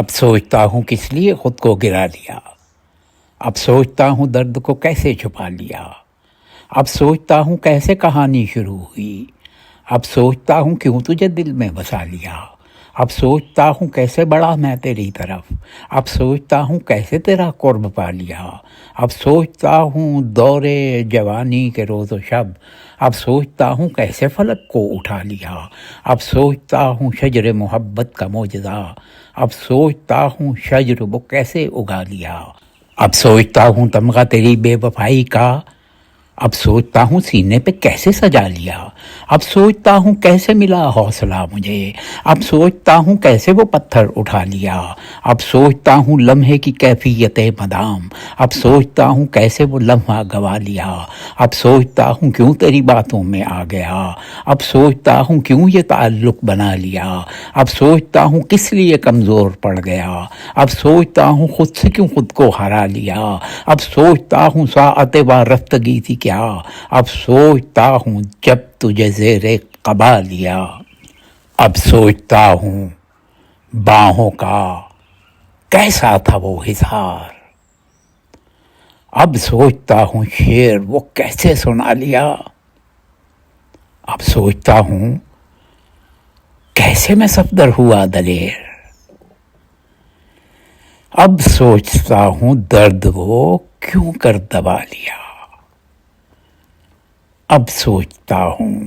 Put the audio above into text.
اب سوچتا ہوں کس لیے خود کو گرا لیا، اب سوچتا ہوں درد کو کیسے چھپا لیا، اب سوچتا ہوں کیسے کہانی شروع ہوئی، اب سوچتا ہوں کیوں تجھے دل میں بسا لیا، اب سوچتا ہوں کیسے بڑھا میں تیری طرف، اب سوچتا ہوں کیسے تیرا قرب پا لیا، اب سوچتا ہوں دورے جوانی کے روز و شب، اب سوچتا ہوں کیسے فلک کو اٹھا لیا، اب سوچتا ہوں شجر محبت کا معجزہ، اب سوچتا ہوں شجر وہ کیسے اگا لیا، اب سوچتا ہوں تمغہ تیری بے وفائی کا، اب سوچتا ہوں سینے پہ کیسے سجا لیا، اب سوچتا ہوں کیسے ملا حوصلہ مجھے، اب سوچتا ہوں کیسے وہ پتھر اٹھا لیا، اب سوچتا ہوں لمحے کی کیفیت مدام، اب سوچتا ہوں کیسے وہ لمحہ گوا لیا، اب سوچتا ہوں کیوں تیری باتوں میں آ گیا، اب سوچتا ہوں کیوں یہ تعلق بنا لیا، اب سوچتا ہوں کس لیے کمزور پڑ گیا، اب سوچتا ہوں خود سے کیوں خود کو ہرا لیا، اب سوچتا ہوں ساعت وارفتگی تھی کیا، اب سوچتا ہوں جب تجھے زیر قبا لیا، اب سوچتا ہوں باہوں کا کیسا تھا وہ اظہار، اب سوچتا ہوں شعر وہ کیسے سنا لیا، اب سوچتا ہوں کیسے میں صفدر ہوا دلیر، اب سوچتا ہوں درد وہ کیوں کر دبا لیا، اب سوچتا ہوں